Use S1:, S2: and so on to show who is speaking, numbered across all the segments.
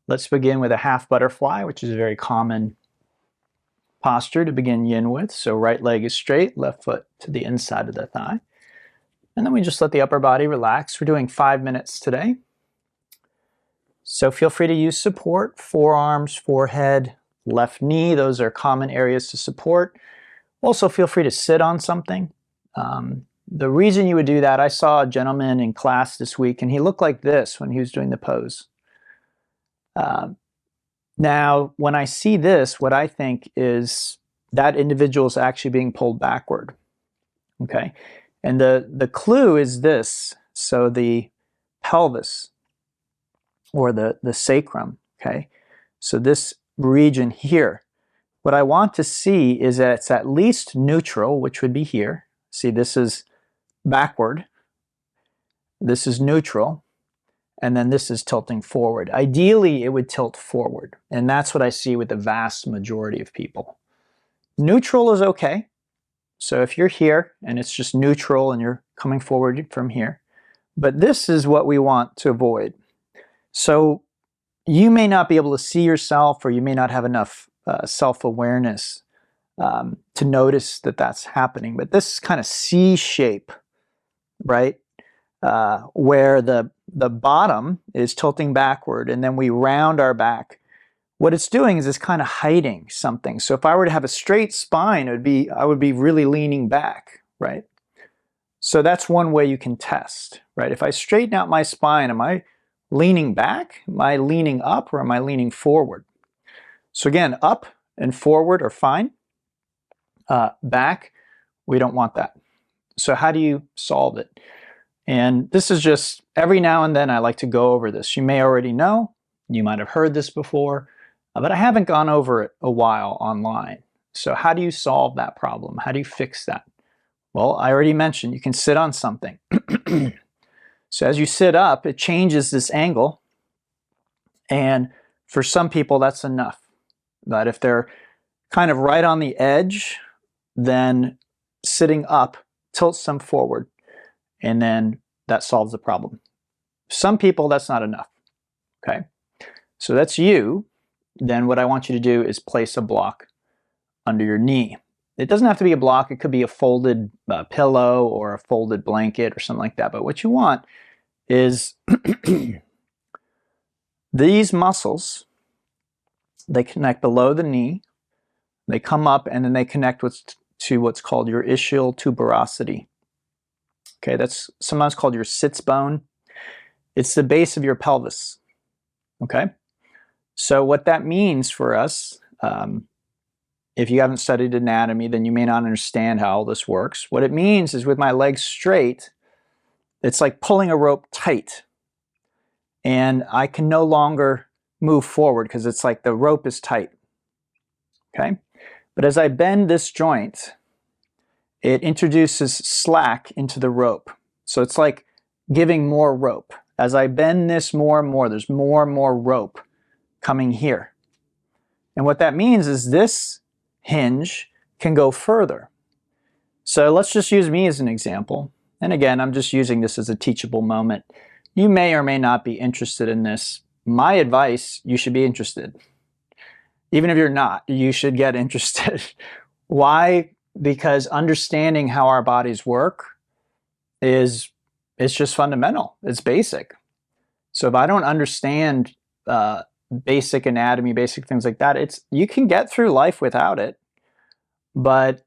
S1: Let's begin with a half butterfly, which is a very common posture to begin yin with. So right leg is straight, left foot to the inside of the thigh. And then we just let the upper body relax. We're doing 5 minutes today. So feel free to use support, forearms, forehead, left knee. Those are common areas to support. Also feel free to sit on something. The reason you would do that, I saw a gentleman in class this week and he looked like this when he was doing the pose. Now, when I see this, what I think is that individual is actually being pulled backward. Okay, and the clue is this. So the pelvis or the sacrum. Okay, so this region here. What I want to see is that it's at least neutral, which would be here. See, this is backward. This is neutral. And then this is tilting forward. Ideally, it would tilt forward. And that's what I see with the vast majority of people. Neutral is okay. So if you're here and it's just neutral and you're coming forward from here, but this is what we want to avoid. So you may not be able to see yourself, or you may not have enough self-awareness to notice that that's happening. But this kind of C shape, right? Where the bottom is tilting backward and then we round our back. What it's doing is it's kind of hiding something. So if I were to have a straight spine, I would be really leaning back, right? So that's one way you can test, right? If I straighten out my spine, am I leaning back? Am I leaning up, or am I leaning forward? So again, up and forward are fine. Back, we don't want that. So how do you solve it? And this is just every now and then I like to go over this. You may already know, you might have heard this before, but I haven't gone over it a while online. So how do you solve that problem? How do you fix that? Well, I already mentioned you can sit on something. So as you sit up, it changes this angle. And for some people, that's enough. But if they're kind of right on the edge, then sitting up tilts them forward. And then that solves the problem. Some people, that's not enough. Okay, so that's you. Then what I want you to do is place a block under your knee. It doesn't have to be a block. It could be a folded pillow or a folded blanket or something like that. But what you want is these muscles, they connect below the knee. They come up and then they connect to what's called your ischial tuberosity. Okay, that's sometimes called your sits bone. It's the base of your pelvis. Okay, so what that means for us, if you haven't studied anatomy, then you may not understand how all this works. What it means is with my legs straight, it's like pulling a rope tight. And I can no longer move forward because it's like the rope is tight. Okay, but as I bend this joint, it introduces slack into the rope. So it's like giving more rope. As I bend this more and more, there's more and more rope coming here. And what that means is this hinge can go further. So let's just use me as an example. And again, I'm just using this as a teachable moment. You may or may not be interested in this. My advice, you should be interested. Even if you're not, you should get interested. Why? Because understanding how our bodies work it's just fundamental. It's basic. So if I don't understand basic anatomy, basic things like that, you can get through life without it, but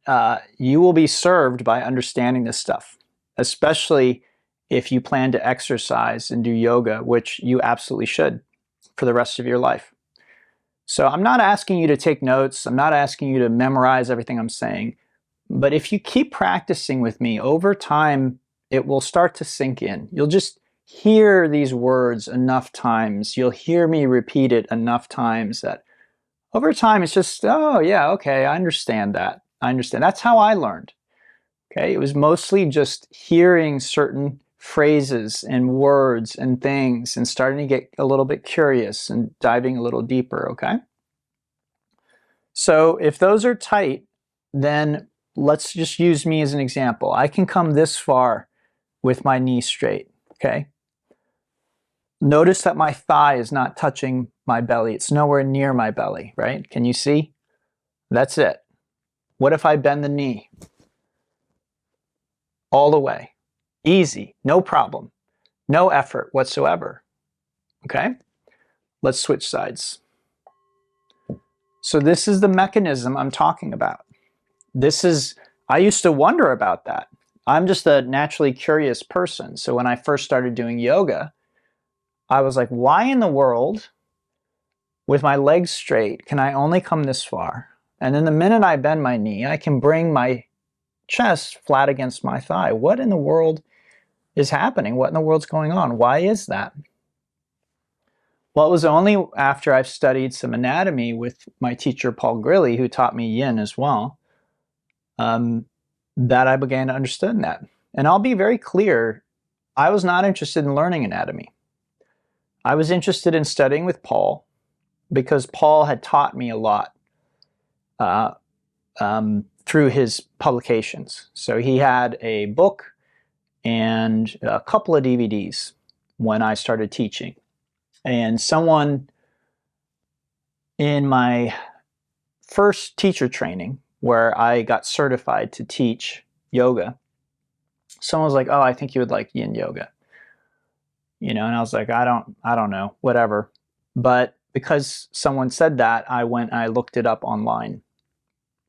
S1: you will be served by understanding this stuff, especially if you plan to exercise and do yoga, which you absolutely should for the rest of your life. So I'm not asking you to take notes. I'm not asking you to memorize everything I'm saying. But if you keep practicing with me, over time, it will start to sink in. You'll just hear these words enough times. You'll hear me repeat it enough times that over time, it's just, oh, yeah, okay, I understand that. I understand. That's how I learned. Okay, it was mostly just hearing certain phrases and words and things and starting to get a little bit curious and diving a little deeper, okay? So if those are tight, then let's just use me as an example. I can come this far with my knee straight, okay? Notice that my thigh is not touching my belly. It's nowhere near my belly, right? Can you see? That's it. What if I bend the knee? All the way. Easy, no problem. No effort whatsoever. Okay? Let's switch sides. So this is the mechanism I'm talking about. I used to wonder about that. I'm just a naturally curious person. So when I first started doing yoga, I was like, why in the world, with my legs straight, can I only come this far? And then the minute I bend my knee, I can bring my chest flat against my thigh. What in the world is happening? What in the world's going on? Why is that? Well, it was only after I've studied some anatomy with my teacher, Paul Grilly, who taught me yin as well, that I began to understand that. And I'll be very clear, I was not interested in learning anatomy. I was interested in studying with Paul because Paul had taught me a lot through his publications. So he had a book and a couple of DVDs when I started teaching. And someone in my first teacher training, where I got certified to teach yoga, someone was like, oh, I think you would like yin yoga. You know, and I was like, I don't know, whatever. But because someone said that, I went and I looked it up online.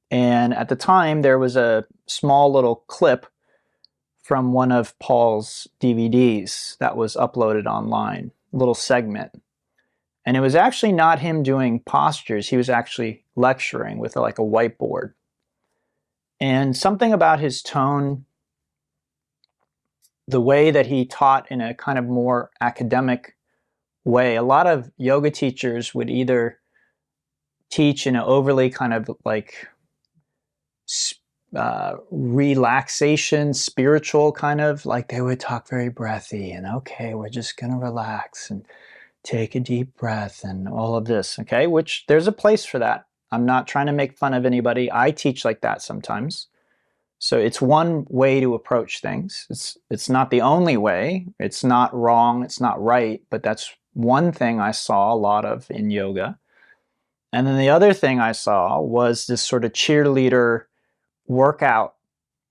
S1: And at the time, there was a small little clip from one of Paul's DVDs that was uploaded online, a little segment. And it was actually not him doing postures. He was actually lecturing with like a whiteboard. And something about his tone, the way that he taught in a kind of more academic way, a lot of yoga teachers would either teach in an overly kind of like relaxation, spiritual kind of, like they would talk very breathy and okay, we're just going to relax and take a deep breath and all of this, okay? Which there's a place for that. I'm not trying to make fun of anybody. I teach like that sometimes. So it's one way to approach things. It's not the only way. It's not wrong. It's not right. But that's one thing I saw a lot of in yoga. And then the other thing I saw was this sort of cheerleader workout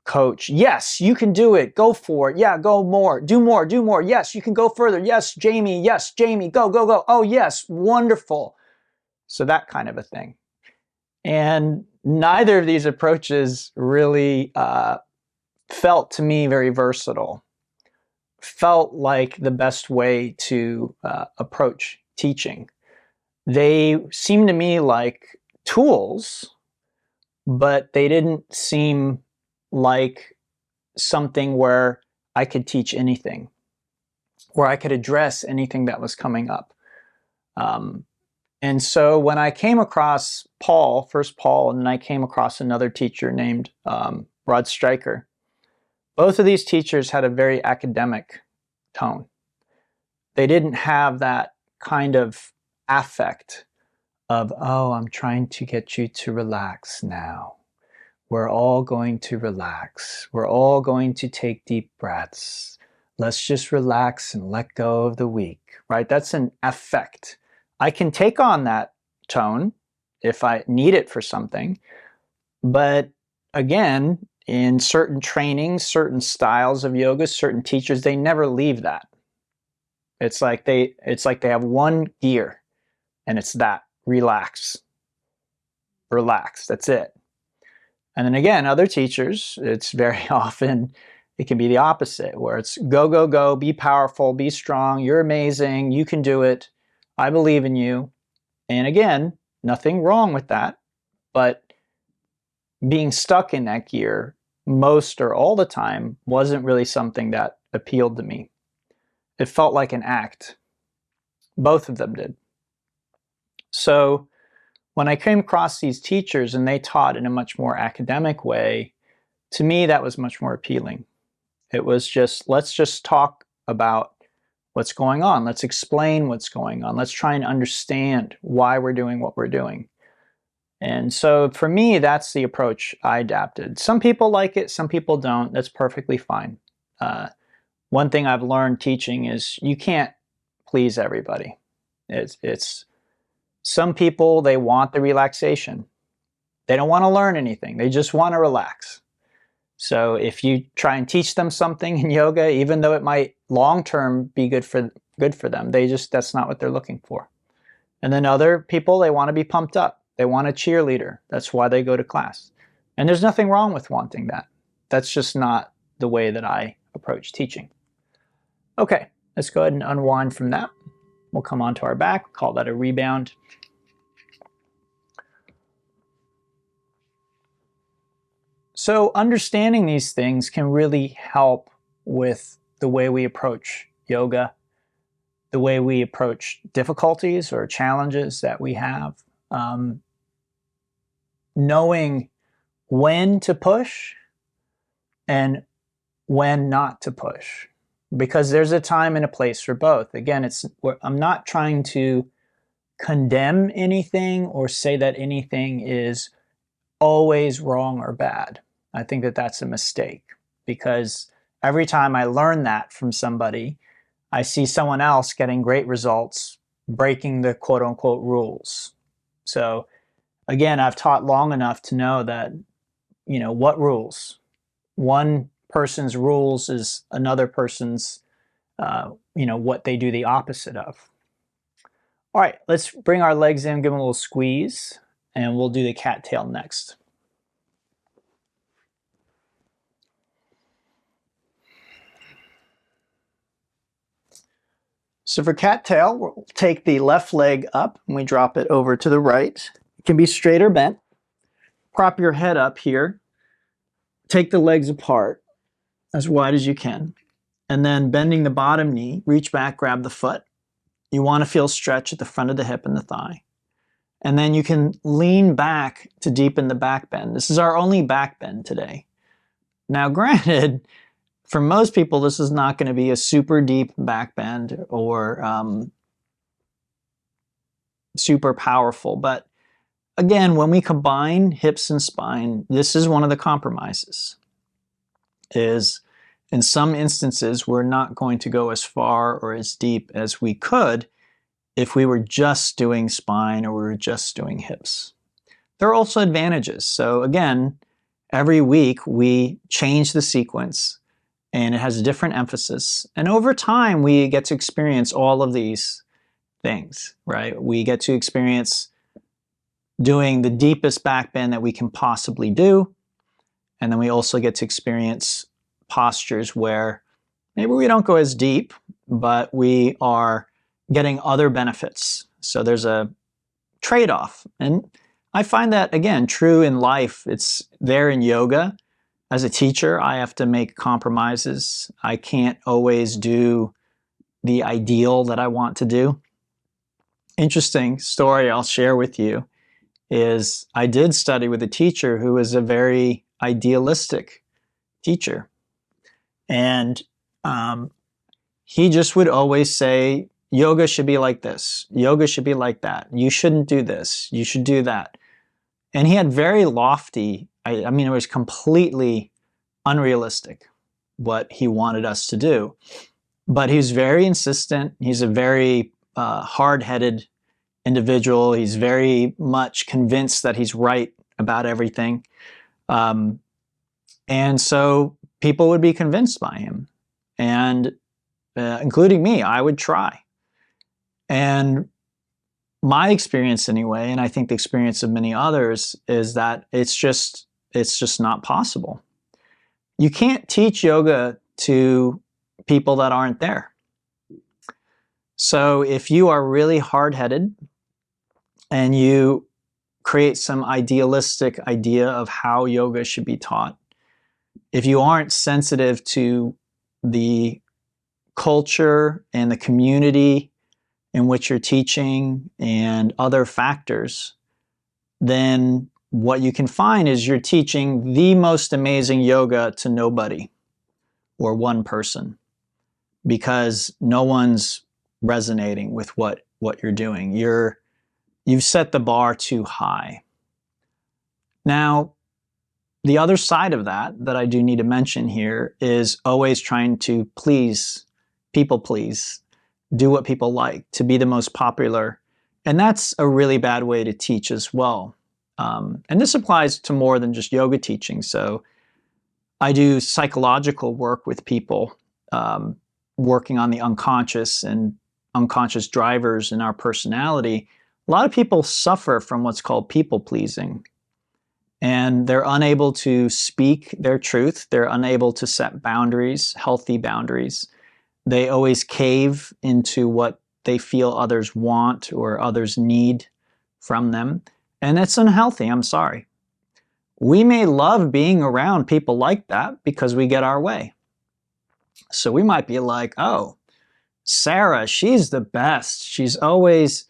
S1: coach. Yes, you can do it. Go for it. Yeah, go more. Do more. Do more. Yes, you can go further. Yes, Jamie. Yes, Jamie. Go, go, go. Oh, yes. Wonderful. So that kind of a thing. And neither of these approaches really felt to me very versatile. Felt like the best way to approach teaching. They seemed to me like tools, but they didn't seem like something where I could teach anything, where I could address anything that was coming up. And so when I came across Paul, first Paul, and then I came across another teacher named Rod Stryker, both of these teachers had a very academic tone. They didn't have that kind of affect of, oh, I'm trying to get you to relax now. We're all going to relax. We're all going to take deep breaths. Let's just relax and let go of the week, right? That's an affect. I can take on that tone if I need it for something. But again, in certain trainings, certain styles of yoga, certain teachers, they never leave that. It's like they have one gear, and it's that. Relax. Relax. That's it. And then again, other teachers, it's very often, it can be the opposite, where it's go, go, go, be powerful, be strong, you're amazing, you can do it, I believe in you. And again, nothing wrong with that, but being stuck in that gear most or all the time wasn't really something that appealed to me. It felt like an act. Both of them did. So when I came across these teachers and they taught in a much more academic way, to me that was much more appealing. It was just, let's just talk about what's going on. Let's explain what's going on. Let's try and understand why we're doing what we're doing. And so for me, that's the approach I adapted. Some people like it, some people don't. That's perfectly fine. One thing I've learned teaching is you can't please everybody. It's Some people, they want the relaxation. They don't want to learn anything. They just want to relax. So if you try and teach them something in yoga, even though it might long-term be good for them, that's not what they're looking for. And then other people, they want to be pumped up. They want a cheerleader. That's why they go to class. And there's nothing wrong with wanting that. That's just not the way that I approach teaching. Okay, let's go ahead and unwind from that. We'll come onto our back, call that a rebound. So understanding these things can really help with the way we approach yoga, the way we approach difficulties or challenges that we have. Knowing when to push and when not to push, because there's a time and a place for both. Again, I'm not trying to condemn anything or say that anything is always wrong or bad. I think that that's a mistake, because every time I learn that from somebody, I see someone else getting great results, breaking the quote-unquote rules. So again, I've taught long enough to know that, what rules? One person's rules is another person's, what they do the opposite of. All right, let's bring our legs in, give them a little squeeze, and we'll do the cattail next. So for cattail, we'll take the left leg up and we drop it over to the right. It can be straight or bent. Prop your head up here. Take the legs apart as wide as you can. And then bending the bottom knee, reach back, grab the foot. You want to feel stretch at the front of the hip and the thigh. And then you can lean back to deepen the back bend. This is our only back bend today. Now granted, for most people, this is not going to be a super deep back bend or super powerful. But again, when we combine hips and spine, this is one of the compromises. Is in some instances, we're not going to go as far or as deep as we could if we were just doing spine or we were just doing hips. There are also advantages. So again, every week we change the sequence and it has a different emphasis. And over time, we get to experience all of these things, right? We get to experience doing the deepest back bend that we can possibly do. And then we also get to experience postures where maybe we don't go as deep, but we are getting other benefits. So there's a trade-off. And I find that, again, true in life. It's there in yoga. As a teacher, I have to make compromises. I can't always do the ideal that I want to do. Interesting story I'll share with you is I did study with a teacher who was a very idealistic teacher. And he just would always say, yoga should be like this. Yoga should be like that. You shouldn't do this. You should do that. And he had very lofty, I mean, it was completely unrealistic what he wanted us to do. But he was very insistent. He's a very hard-headed individual. He's very much convinced that he's right about everything. And so people would be convinced by him. And including me, I would try. And my experience anyway, and I think the experience of many others, is that it's just not possible. You can't teach yoga to people that aren't there. So if you are really hard-headed and you create some idealistic idea of how yoga should be taught, if you aren't sensitive to the culture and the community in which you're teaching and other factors, then what you can find is you're teaching the most amazing yoga to nobody or one person because no one's resonating with what you're doing. You've set the bar too high. Now, the other side of that I do need to mention here is always trying to please, people please, do what people like, to be the most popular And that's a really bad way to teach as well. And this applies to more than just yoga teaching. So I do psychological work with people, working on the unconscious and unconscious drivers in our personality. A lot of people suffer from what's called people pleasing, and they're unable to speak their truth. They're unable to set boundaries, healthy boundaries. They always cave into what they feel others want or others need from them. And it's unhealthy, I'm sorry. We may love being around people like that because we get our way. So we might be like, oh, Sarah, she's the best. She's always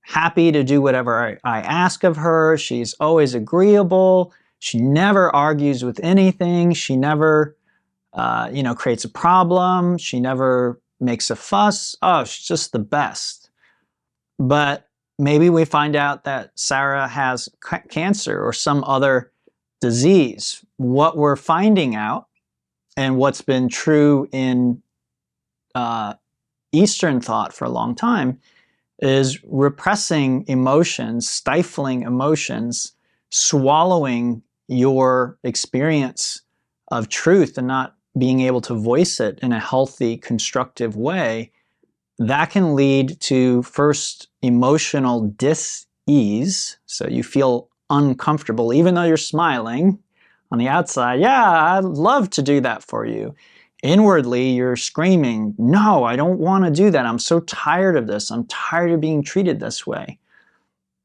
S1: happy to do whatever I ask of her. She's always agreeable. She never argues with anything. She never, creates a problem. She never makes a fuss. Oh, she's just the best. But maybe we find out that Sarah has cancer or some other disease. What we're finding out, and what's been true in Eastern thought for a long time, is repressing emotions, stifling emotions, swallowing your experience of truth and not being able to voice it in a healthy, constructive way. That can lead to first emotional dis-ease. So you feel uncomfortable, even though you're smiling on the outside. Yeah, I'd love to do that for you. Inwardly, you're screaming, no, I don't want to do that. I'm so tired of this. I'm tired of being treated this way.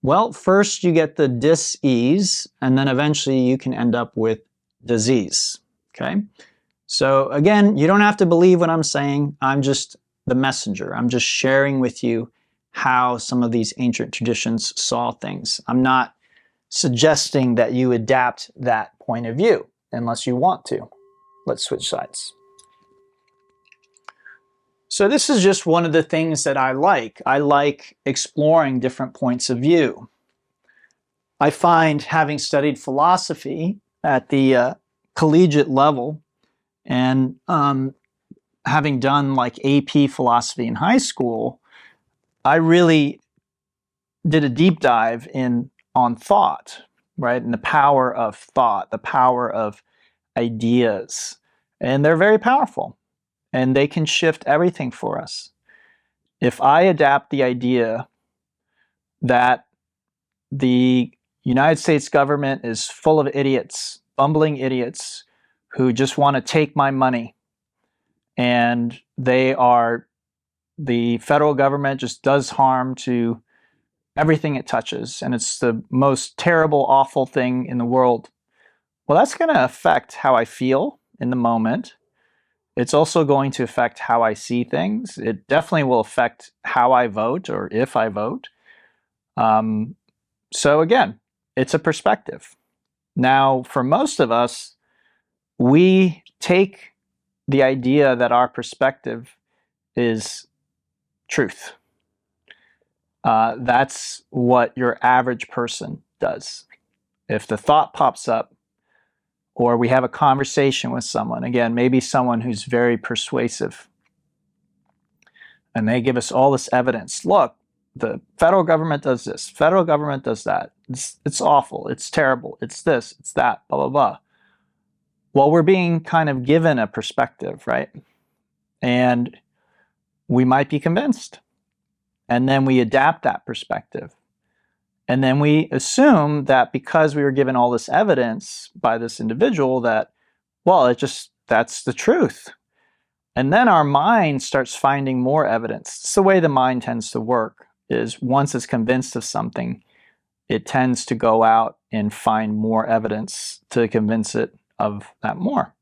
S1: Well, first you get the dis-ease, and then eventually you can end up with disease. Okay? So again, you don't have to believe what I'm saying. I'm just the messenger. I'm just sharing with you how some of these ancient traditions saw things. I'm not suggesting that you adapt that point of view unless you want to. Let's switch sides. So this is just one of the things that I like. I like exploring different points of view. I find, having studied philosophy at the collegiate level and having done like AP philosophy in high school, I really did a deep dive on thought, right? And the power of thought, the power of ideas. And they're very powerful, and they can shift everything for us. If I adapt the idea that the United States government is full of idiots, bumbling idiots, who just want to take my money, and the federal government just does harm to everything it touches, and it's the most terrible, awful thing in the world. Well, that's going to affect how I feel in the moment. It's also going to affect how I see things. It definitely will affect how I vote, or if I vote. So again, it's a perspective. Now, for most of us, we take the idea that our perspective is truth. That's what your average person does. If the thought pops up, or we have a conversation with someone, again, maybe someone who's very persuasive, and they give us all this evidence. Look, the federal government does this, federal government does that. It's awful, it's terrible, it's this, it's that, blah, blah, blah. Well, we're being kind of given a perspective, right? And we might be convinced. And then we adapt that perspective. And then we assume that because we were given all this evidence by this individual that, well, that's the truth. And then our mind starts finding more evidence. It's the way the mind tends to work, is once it's convinced of something, it tends to go out and find more evidence to convince it of that more.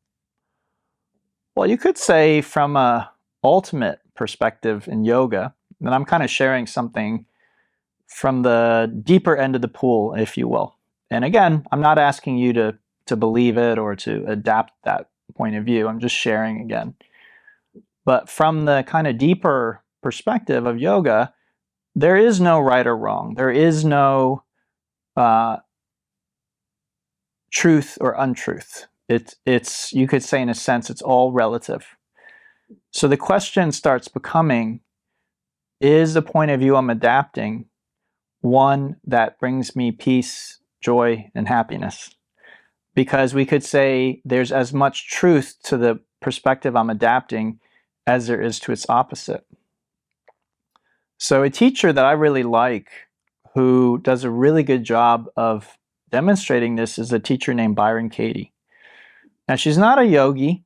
S1: Well, you could say from an ultimate perspective in yoga, and I'm kind of sharing something from the deeper end of the pool, if you will. And again, I'm not asking you to believe it or to adapt that point of view. I'm just sharing again. But from the kind of deeper perspective of yoga, there is no right or wrong. There is no truth or untruth. It's you could say, in a sense, it's all relative. So the question starts becoming, is the point of view I'm adapting one that brings me peace, joy, and happiness? Because we could say there's as much truth to the perspective I'm adapting as there is to its opposite. So a teacher that I really like, who does a really good job of demonstrating this, is a teacher named Byron Katie. Now, she's not a yogi.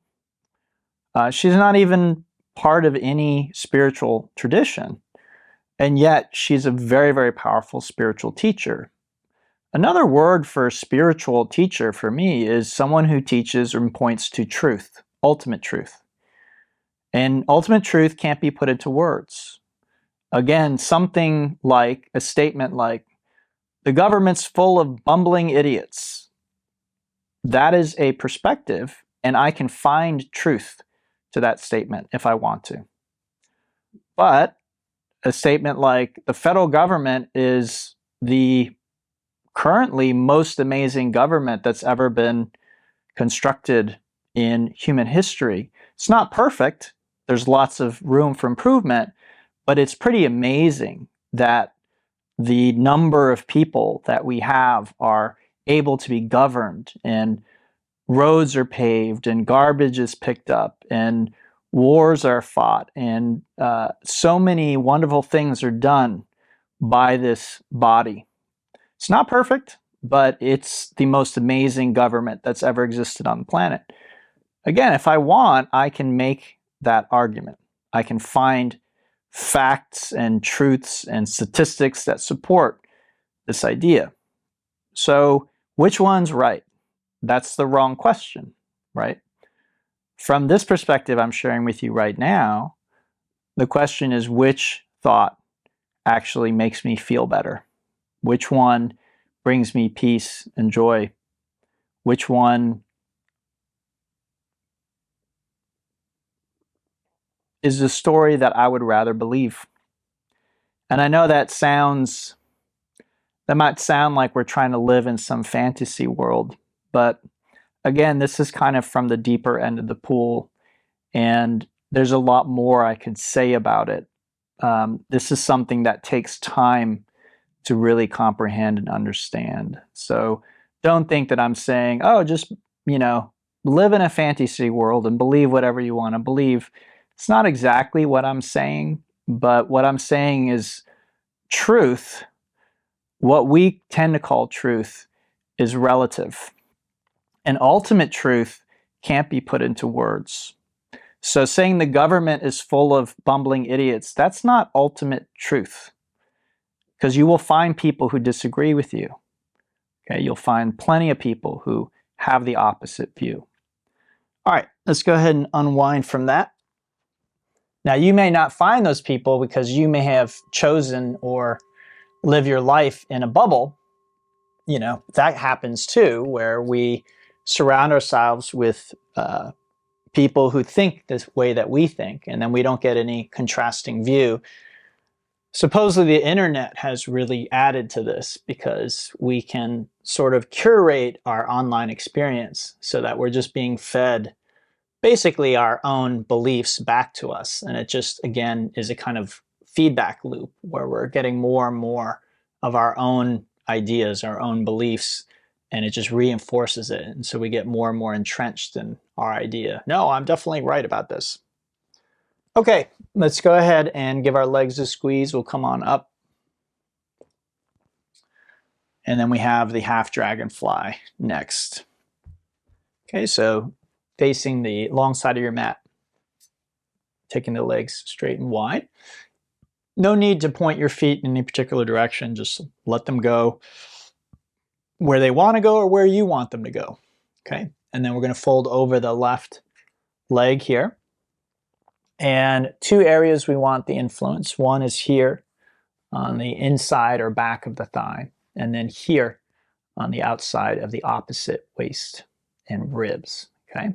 S1: She's not even part of any spiritual tradition. And yet she's a very, very powerful spiritual teacher. Another word for spiritual teacher for me is someone who teaches or points to truth, ultimate truth. And ultimate truth can't be put into words. Again, something like a statement like, the government's full of bumbling idiots. That is a perspective, and I can find truth to that statement if I want to. But a statement like, the federal government is the currently most amazing government that's ever been constructed in human history. It's not perfect. There's lots of room for improvement, but it's pretty amazing that the number of people that we have are able to be governed, and roads are paved, and garbage is picked up, and wars are fought, and so many wonderful things are done by this body. It's not perfect, but it's the most amazing government that's ever existed on the planet. Again, if I want, I can make that argument. I can find facts and truths and statistics that support this idea. So, which one's right? That's the wrong question, right? From this perspective I'm sharing with you right now, the question is, which thought actually makes me feel better? Which one brings me peace and joy? Which one is the story that I would rather believe? And I know that might sound like we're trying to live in some fantasy world, but again, this is kind of from the deeper end of the pool, and there's a lot more I could say about it. This is something that takes time to really comprehend and understand. So don't think that I'm saying, oh, just, live in a fantasy world and believe whatever you want to believe. It's not exactly what I'm saying, but what I'm saying is truth, what we tend to call truth, is relative. And ultimate truth can't be put into words. So saying the government is full of bumbling idiots, that's not ultimate truth, because you will find people who disagree with you. Okay, you'll find plenty of people who have the opposite view. All right, let's go ahead and unwind from that. Now, you may not find those people because you may have chosen or live your life in a bubble. That happens too, where we surround ourselves with people who think this way that we think, and then we don't get any contrasting view. Supposedly the internet has really added to this, because we can sort of curate our online experience so that we're just being fed basically our own beliefs back to us. And it just, again, is a kind of feedback loop where we're getting more and more of our own ideas, our own beliefs, and it just reinforces it. And so we get more and more entrenched in our idea. No, I'm definitely right about this. Okay, let's go ahead and give our legs a squeeze. We'll come on up. And then we have the half dragonfly next. Okay, so facing the long side of your mat, taking the legs straight and wide. No need to point your feet in any particular direction. Just let them go where they want to go or where you want them to go. Okay, and then we're going to fold over the left leg here. And two areas we want the influence. One is here on the inside or back of the thigh, and then here on the outside of the opposite waist and ribs. Okay,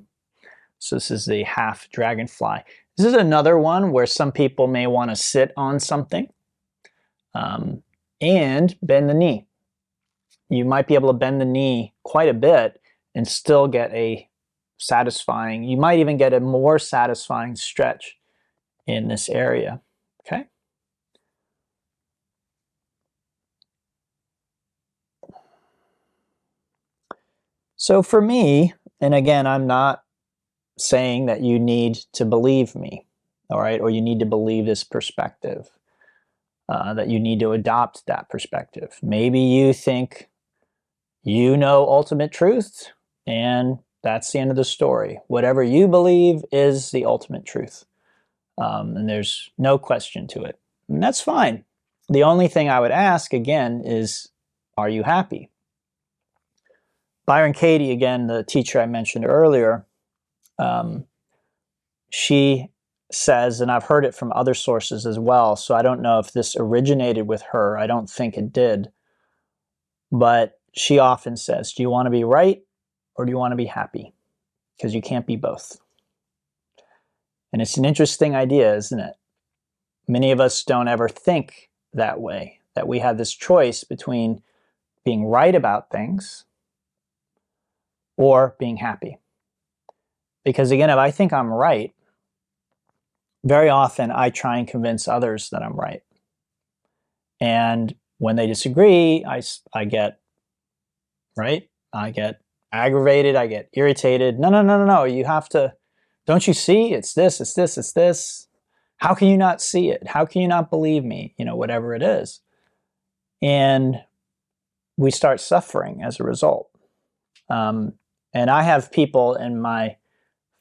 S1: so this is the half dragonfly. This is another one where some people may want to sit on something and bend the knee. You might be able to bend the knee quite a bit and still get a satisfying, you might even get a more satisfying stretch in this area. Okay. So for me, and again, I'm not saying that you need to believe me, all right, or you need to believe this perspective, that you need to adopt that perspective. Maybe you think you know ultimate truth, and that's the end of the story. Whatever you believe is the ultimate truth, and there's no question to it. And that's fine. The only thing I would ask again is, are you happy? Byron Katie, again, the teacher I mentioned earlier, she says, and I've heard it from other sources as well, so I don't know if this originated with her. I don't think it did. But she often says, do you want to be right or do you want to be happy? Because you can't be both. And it's an interesting idea, isn't it? Many of us don't ever think that way, that we have this choice between being right about things or being happy. Because again, if I think I'm right, very often I try and convince others that I'm right. And when they disagree, I get, right? I get aggravated, I get irritated. No, you have to, don't you see? It's this, it's this, it's this. How can you not see it? How can you not believe me? You know, whatever it is. And we start suffering as a result. And I have people in my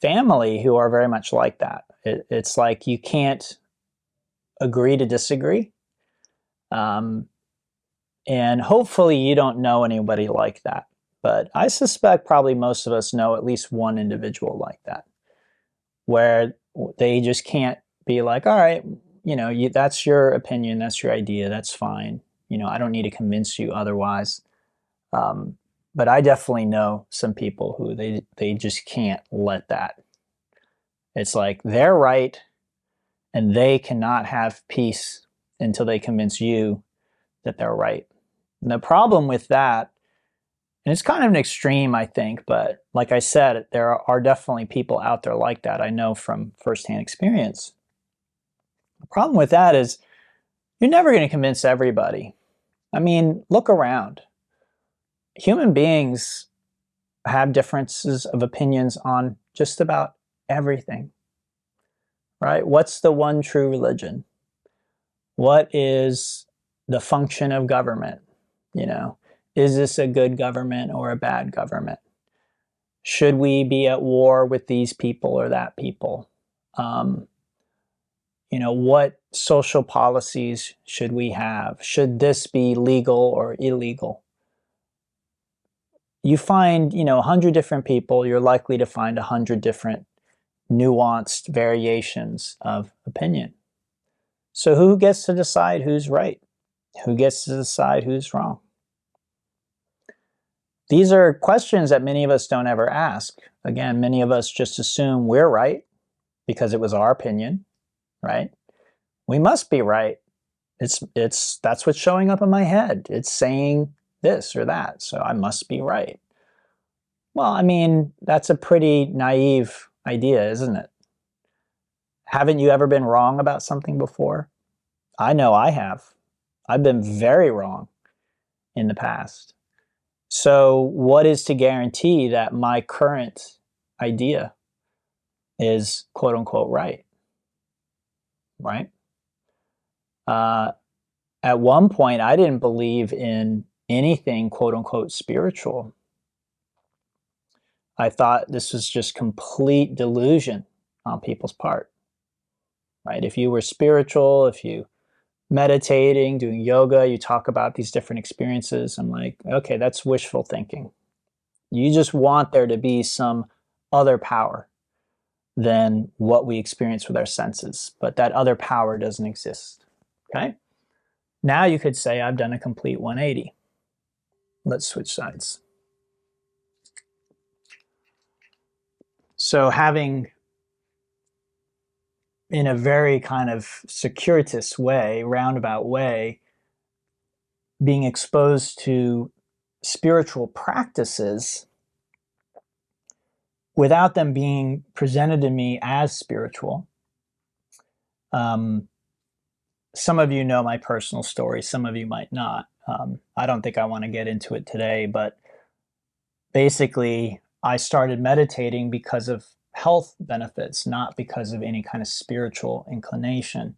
S1: family who are very much like that. It's like you can't agree to disagree. And hopefully you don't know anybody like that. But I suspect probably most of us know at least one individual like that, where they just can't be like, all right, you know, that's your opinion, that's your idea, that's fine. You know, I don't need to convince you otherwise. But I definitely know some people who they just can't let that. It's like they're right and they cannot have peace until they convince you that they're right. And the problem with that, and it's kind of an extreme, I think, but like I said, there are definitely people out there like that. I know from firsthand experience. The problem with that is you're never going to convince everybody. I mean, look around. Human beings have differences of opinions on just about everything, right? What's the one true religion? What is the function of government? You know, is this a good government or a bad government? Should we be at war with these people or that people? You know, what social policies should we have? Should this be legal or illegal? You find, you know, 100 different people, you're likely to find 100 different nuanced variations of opinion. So who gets to decide who's right? Who gets to decide who's wrong? These are questions that many of us don't ever ask. Again, many of us just assume we're right because it was our opinion, right? We must be right. That's what's showing up in my head. It's saying this or that, so I must be right. Well, I mean, that's a pretty naive idea, isn't it? Haven't you ever been wrong about something before? I know I have. I've been very wrong in the past. So what is to guarantee that my current idea is quote unquote right? Right? At one point, I didn't believe in anything quote unquote spiritual. I thought this was just complete delusion on people's part. Right? If you were spiritual, if you meditating, doing yoga, you talk about these different experiences, I'm like, okay, that's wishful thinking. You just want there to be some other power than what we experience with our senses, but that other power doesn't exist. Okay? Now you could say I've done a complete 180. Let's switch sides. So having, in a very kind of circuitous way, roundabout way, being exposed to spiritual practices without them being presented to me as spiritual. Some of you know my personal story, some of you might not. I don't think I want to get into it today, but basically I started meditating because of health benefits, not because of any kind of spiritual inclination.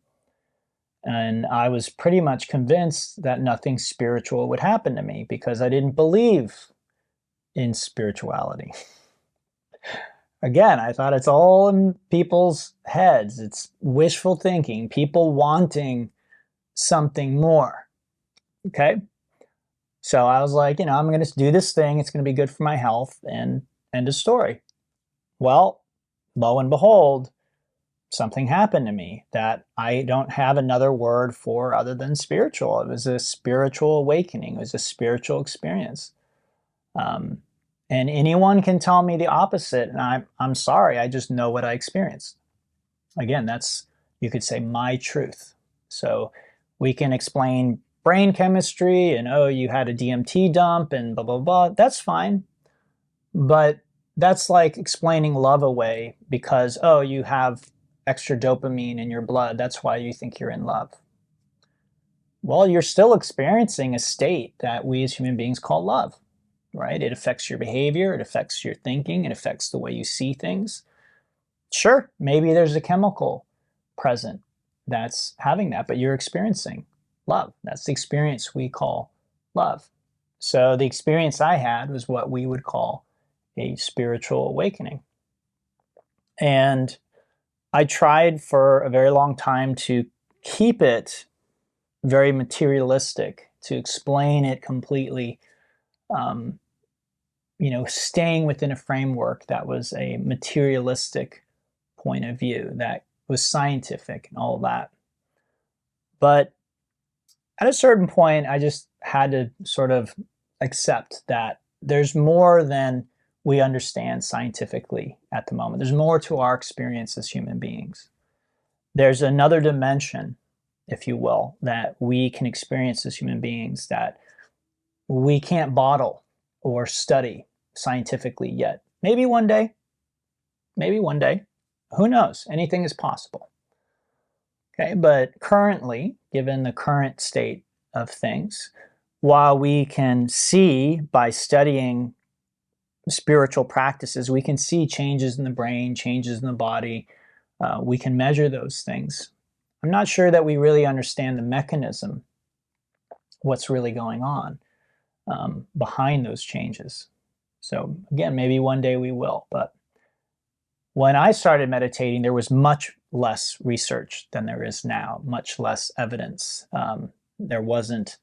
S1: And I was pretty much convinced that nothing spiritual would happen to me because I didn't believe in spirituality. Again, I thought it's all in people's heads. It's wishful thinking, people wanting something more. Okay? So I was like, I'm going to do this thing. It's going to be good for my health, and end of story. Well, lo and behold, something happened to me that I don't have another word for other than spiritual. It was a spiritual awakening. It was a spiritual experience. And anyone can tell me the opposite, and I'm sorry. I just know what I experienced. Again, that's, you could say, my truth. So we can explain brain chemistry and, oh, you had a DMT dump and blah, blah, blah. That's fine. But that's like explaining love away because, oh, you have extra dopamine in your blood. That's why you think you're in love. Well, you're still experiencing a state that we as human beings call love, right? It affects your behavior. It affects your thinking. It affects the way you see things. Sure, maybe there's a chemical present that's having that, but you're experiencing love. That's the experience we call love. So the experience I had was what we would call a spiritual awakening. And I tried for a very long time to keep it very materialistic, to explain it completely, staying within a framework that was a materialistic point of view, that was scientific and all that. But at a certain point, I just had to sort of accept that there's more than we understand scientifically at the moment. There's more to our experience as human beings. There's another dimension, if you will, that we can experience as human beings that we can't bottle or study scientifically yet. Maybe one day. Who knows? Anything is possible. Okay, but currently, given the current state of things, while we can see by studying spiritual practices, we can see changes in the brain, changes in the body. We can measure those things. I'm not sure that we really understand the mechanism, what's really going on behind those changes. So again, maybe one day we will. But when I started meditating, there was much less research than there is now, much less evidence. There wasn't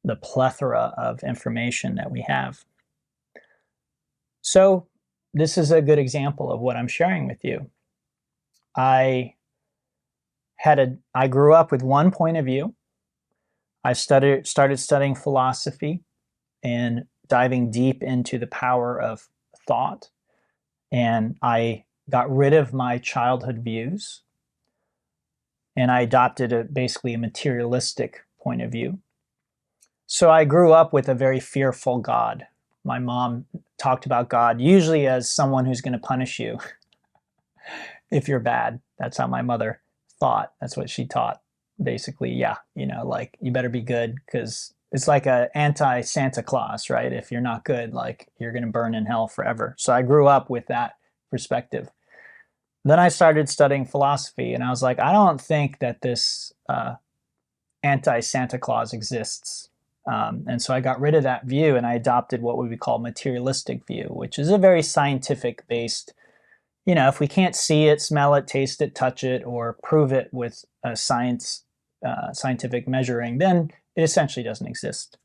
S1: the plethora of information that we have. So this is a good example of what I'm sharing with you. I grew up with one point of view. I started studying philosophy and diving deep into the power of thought. And I got rid of my childhood views. And I adopted basically a materialistic point of view. So I grew up with a very fearful God. My mom talked about God usually as someone who's going to punish you if you're bad. That's how my mother thought. That's what she taught. Basically, yeah, like you better be good because it's like an anti-Santa Claus, right? If you're not good, like you're going to burn in hell forever. So I grew up with that perspective. Then I started studying philosophy and I was like, I don't think that this anti-Santa Claus exists. And so I got rid of that view and I adopted what we would call materialistic view, which is a very scientific based, if we can't see it, smell it, taste it, touch it, or prove it with scientific measuring, then it essentially doesn't exist.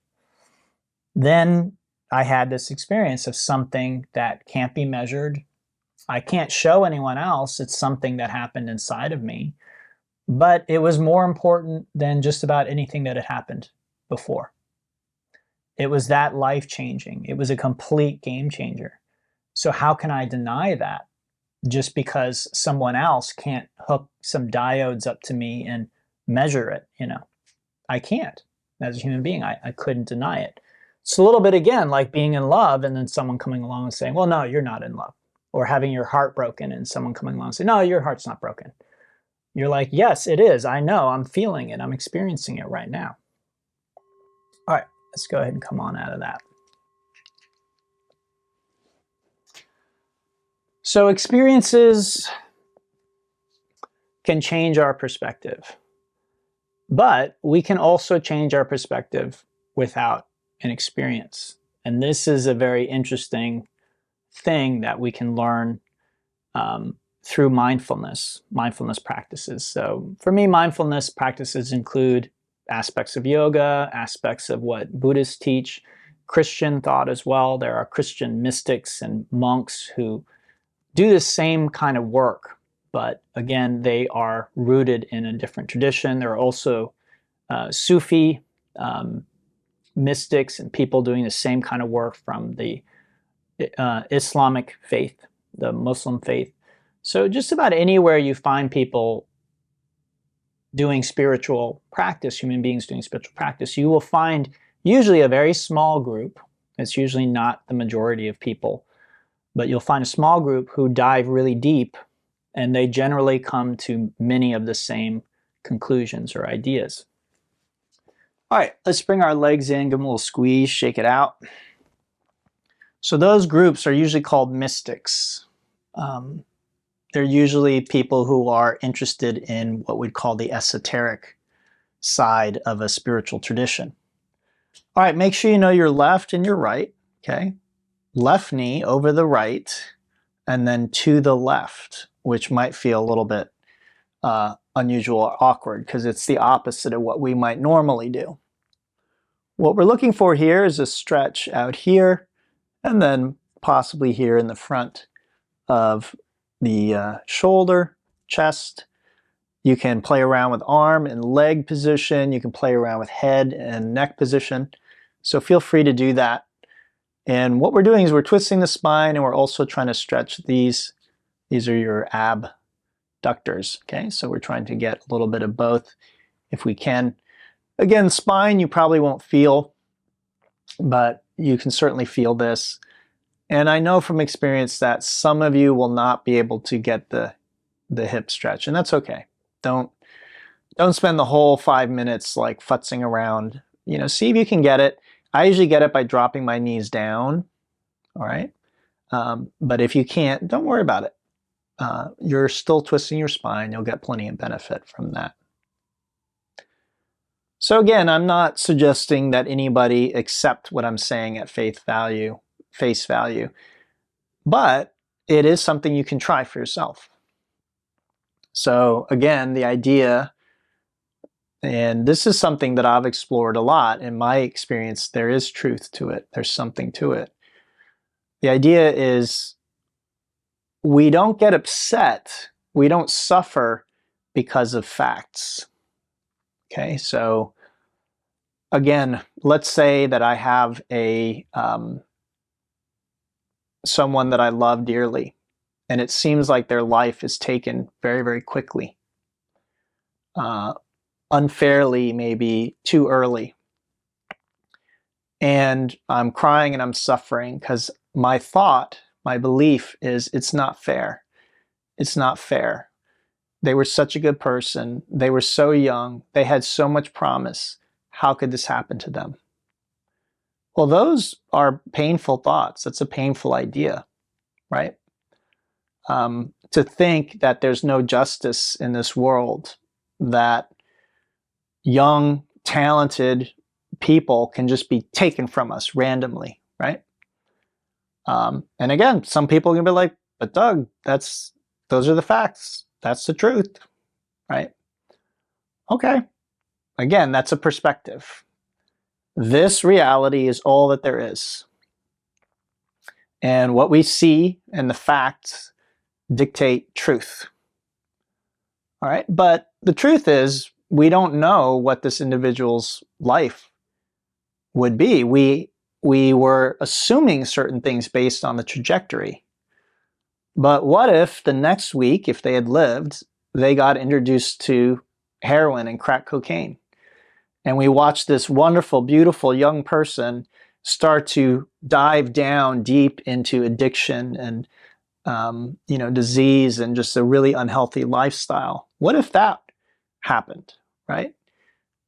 S1: Then I had this experience of something that can't be measured. I can't show anyone else. It's something that happened inside of me. But it was more important than just about anything that had happened before. It was that life-changing. It was a complete game changer. So how can I deny that just because someone else can't hook some diodes up to me and measure it? I can't. As a human being, I couldn't deny it. It's a little bit, again, like being in love and then someone coming along and saying, well, no, you're not in love. Or having your heart broken and someone coming along and saying, no, your heart's not broken. You're like, yes, it is. I know. I'm feeling it. I'm experiencing it right now. All right, let's go ahead and come on out of that. So experiences can change our perspective, but we can also change our perspective without an experience. And this is a very interesting thing that we can learn through mindfulness practices. So for me, mindfulness practices include aspects of yoga, aspects of what Buddhists teach, Christian thought as well. There are Christian mystics and monks who do the same kind of work, but again, they are rooted in a different tradition. There are also Sufi mystics and people doing the same kind of work from the Islamic faith, the Muslim faith. So just about anywhere you find people doing spiritual practice, human beings doing spiritual practice, you will find usually a very small group. It's usually not the majority of people, but you'll find a small group who dive really deep, and they generally come to many of the same conclusions or ideas. All right, let's bring our legs in, give them a little squeeze, shake it out. So those groups are usually called mystics. They're usually people who are interested in what we'd call the esoteric side of a spiritual tradition. All right, make sure you know your left and your right, okay? Left knee over the right, and then to the left, which might feel a little bit unusual or awkward because it's the opposite of what we might normally do. What we're looking for here is a stretch out here, and then possibly here in the front of the shoulder, chest. You can play around with arm and leg position. You can play around with head and neck position. So feel free to do that. And what we're doing is we're twisting the spine, and we're also trying to stretch these. These are your abductors, okay? So we're trying to get a little bit of both if we can. Again, spine you probably won't feel, but you can certainly feel this. And I know from experience that some of you will not be able to get the hip stretch, and that's okay. Don't spend the whole 5 minutes like futzing around. You know, see if you can get it. I usually get it by dropping my knees down, all right? But if you can't, don't worry about it. You're still twisting your spine. You'll get plenty of benefit from that. So again, I'm not suggesting that anybody accept what I'm saying at face value, but it is something you can try for yourself. So again, the idea, and this is something that I've explored a lot in my experience, there is truth to it. There's something to it. The idea is we don't get upset, we don't suffer because of facts. Okay, so again, let's say that I have a someone that I love dearly, and it seems like their life is taken very, very quickly. Unfairly, maybe too early. And I'm crying and I'm suffering because my thought, my belief is it's not fair. It's not fair. They were such a good person. They were so young. They had so much promise. How could this happen to them? Well, those are painful thoughts. That's a painful idea, right? To think that there's no justice in this world, that young, talented people can just be taken from us randomly, right? And again, some people are gonna be like, but Doug, those are the facts. That's the truth, right? Okay. Again, that's a perspective. This reality is all that there is. And what we see and the facts dictate truth. All right, but the truth is we don't know what this individual's life would be. We were assuming certain things based on the trajectory. But what if the next week, if they had lived, they got introduced to heroin and crack cocaine? And we watched this wonderful, beautiful young person start to dive down deep into addiction and disease and just a really unhealthy lifestyle. What if that happened, right?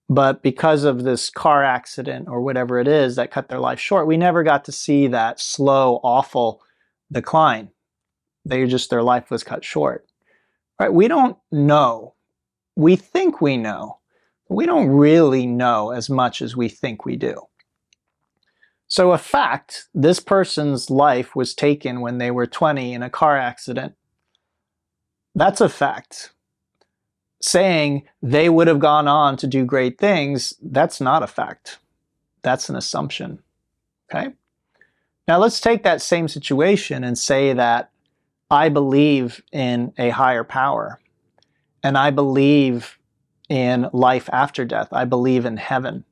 S1: But because of this car accident or whatever it is that cut their life short, we never got to see that slow, awful decline. Their life was cut short. Right? We don't know. We think we know. We don't really know as much as we think we do. So a fact, this person's life was taken when they were 20 in a car accident. That's a fact. Saying they would have gone on to do great things, that's not a fact. That's an assumption. Okay? Now let's take that same situation and say that I believe in a higher power, and I believe in life after death. I believe in heaven.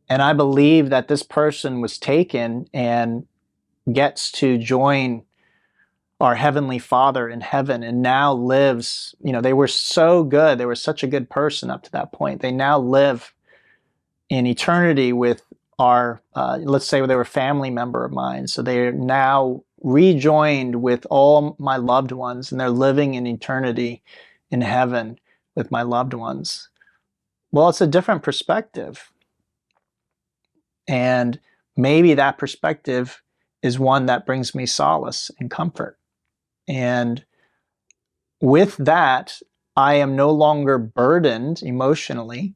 S1: And I believe that this person was taken and gets to join our Heavenly Father in heaven and now lives, they were so good. They were such a good person up to that point. They now live in eternity with our, let's say they were a family member of mine. So they're now rejoined with all my loved ones, and they're living in eternity in heaven with my loved ones. Well, it's a different perspective. And maybe that perspective is one that brings me solace and comfort. And with that, I am no longer burdened emotionally,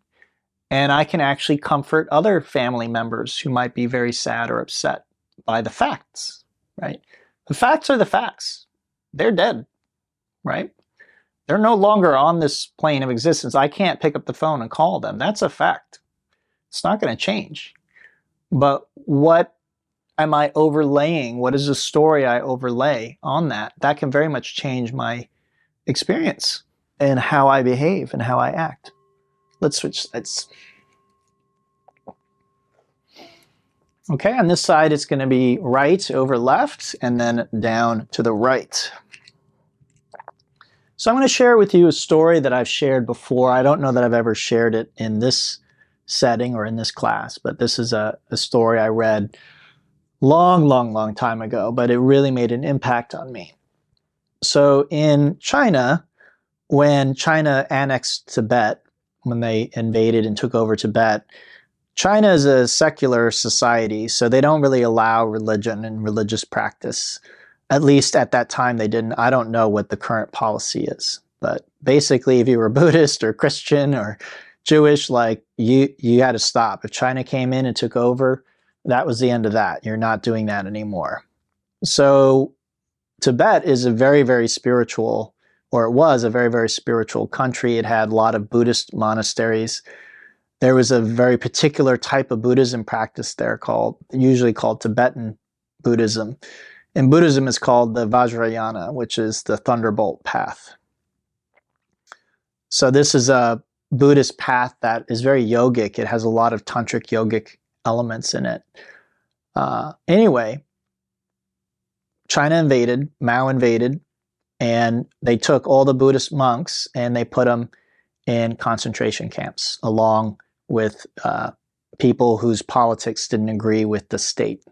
S1: and I can actually comfort other family members who might be very sad or upset by the facts, right? The facts are the facts. They're dead, right? They're no longer on this plane of existence. I can't pick up the phone and call them. That's a fact. It's not going to change. But what am I overlaying? What is the story I overlay on that? That can very much change my experience and how I behave and how I act. Let's switch sides. Okay, on this side it's going to be right over left and then down to the right. So I'm going to share with you a story that I've shared before. I don't know that I've ever shared it in this setting or in this class, but this is a story I read long time ago, but it really made an impact on me. So in China, when China annexed Tibet, when they invaded and took over Tibet, China is a secular society, so they don't really allow religion and religious practice. At least at that time they didn't. I don't know what the current policy is, but basically if you were Buddhist or Christian or Jewish, like you had to stop. If China came in and took over, that was the end of that. You're not doing that anymore. So Tibet is a very spiritual, or it was a very spiritual country. It had a lot of Buddhist monasteries. There was a very particular type of Buddhism practice there usually called Tibetan Buddhism. And Buddhism is called the Vajrayana, which is the thunderbolt path. So this is a Buddhist path that is very yogic. It has a lot of tantric yogic elements in it. Anyway, China invaded, Mao invaded, and they took all the Buddhist monks and they put them in concentration camps along with people whose politics didn't agree with the state.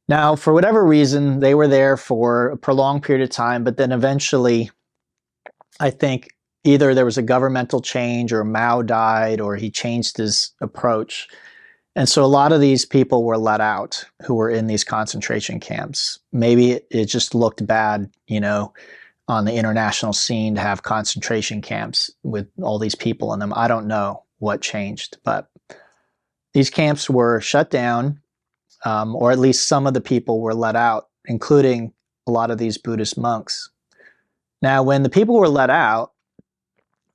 S1: Now, for whatever reason, they were there for a prolonged period of time, but then eventually, I think either there was a governmental change or Mao died or he changed his approach. And so a lot of these people were let out who were in these concentration camps. Maybe it just looked bad, on the international scene to have concentration camps with all these people in them. I don't know what changed, but these camps were shut down, or at least some of the people were let out, including a lot of these Buddhist monks. Now, when the people were let out,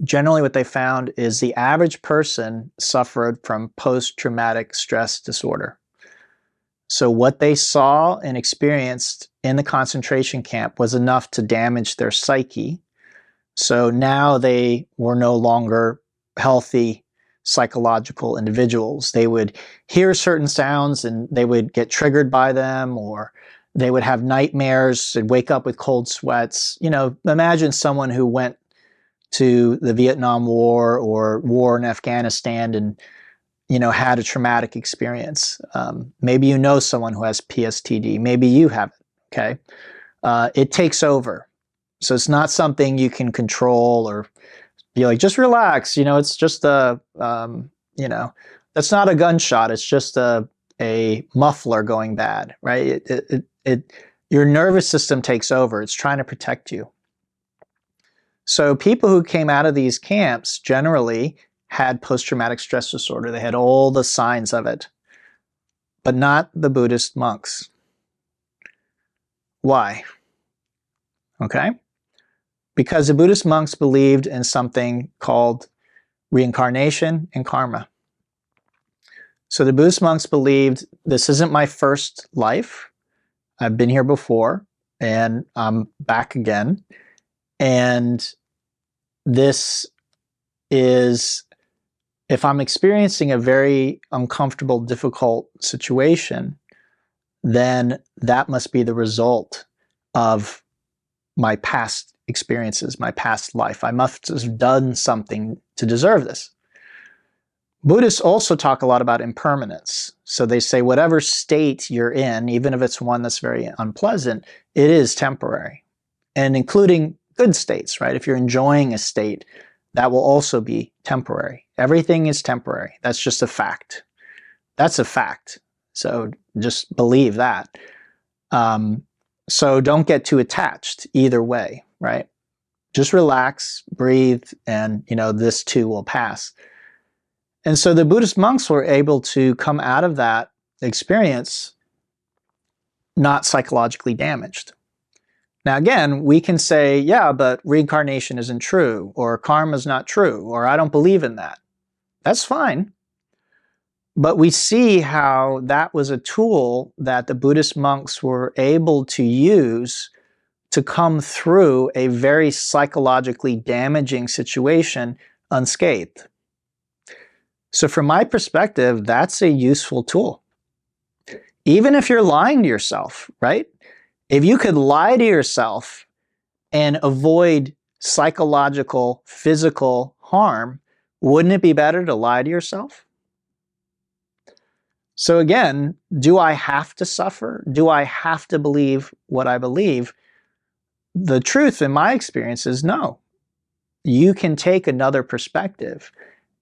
S1: generally what they found is the average person suffered from post-traumatic stress disorder. So what they saw and experienced in the concentration camp was enough to damage their psyche. So now they were no longer healthy psychological individuals. They would hear certain sounds and they would get triggered by them, or they would have nightmares and wake up with cold sweats. Imagine someone who went to the Vietnam War or war in Afghanistan and had a traumatic experience. Maybe someone who has PTSD. Maybe you have it, okay? It takes over. So it's not something you can control or be like, just relax. It's just that's not a gunshot. It's just a muffler going bad, right? your nervous system takes over. It's trying to protect you. So people who came out of these camps generally had post-traumatic stress disorder. They had all the signs of it, but not the Buddhist monks. Why? Okay. Because the Buddhist monks believed in something called reincarnation and karma. So the Buddhist monks believed, this isn't my first life. I've been here before and I'm back again. And this is, if I'm experiencing a very uncomfortable, difficult situation, then that must be the result of my past experiences, my past life. I must have done something to deserve this. Buddhists also talk a lot about impermanence. So they say whatever state you're in, even if it's one that's very unpleasant, it is temporary. And including good states, right? If you're enjoying a state, that will also be temporary. Everything is temporary. That's just a fact. That's a fact. So just believe that. So don't get too attached either way, right? Just relax, breathe, and this too will pass. And so the Buddhist monks were able to come out of that experience not psychologically damaged. Now again, we can say, yeah, but reincarnation isn't true, or karma is not true, or I don't believe in that. That's fine. But we see how that was a tool that the Buddhist monks were able to use to come through a very psychologically damaging situation unscathed. So from my perspective, that's a useful tool. Even if you're lying to yourself, right? If you could lie to yourself and avoid psychological, physical harm, wouldn't it be better to lie to yourself? So again, do I have to suffer? Do I have to believe what I believe? The truth in my experience is no. You can take another perspective,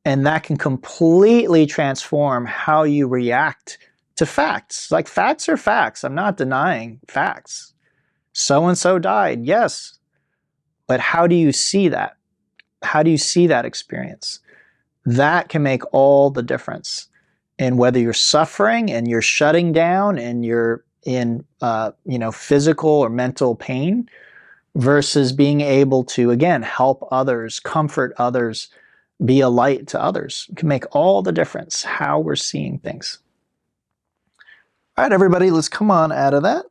S1: and that can completely transform how you react to facts. Like, facts are facts. I'm not denying facts. So-and-so died, yes. But how do you see that? How do you see that experience? That can make all the difference in whether you're suffering and you're shutting down and you're in physical or mental pain, versus being able to, again, help others, comfort others, be a light to others. It can make all the difference how we're seeing things. All right, everybody, let's come on out of that.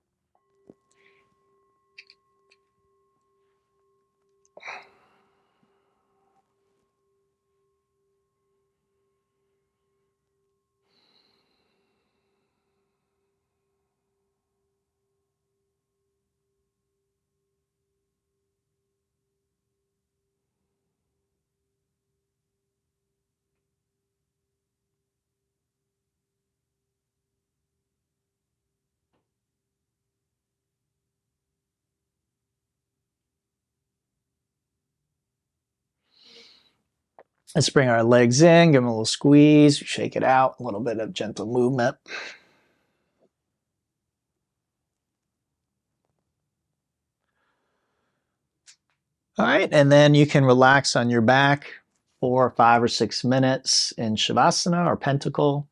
S1: Let's bring our legs in, give them a little squeeze, shake it out, a little bit of gentle movement. All right, and then you can relax on your back for 5 or 6 minutes in Shavasana or Pentacle.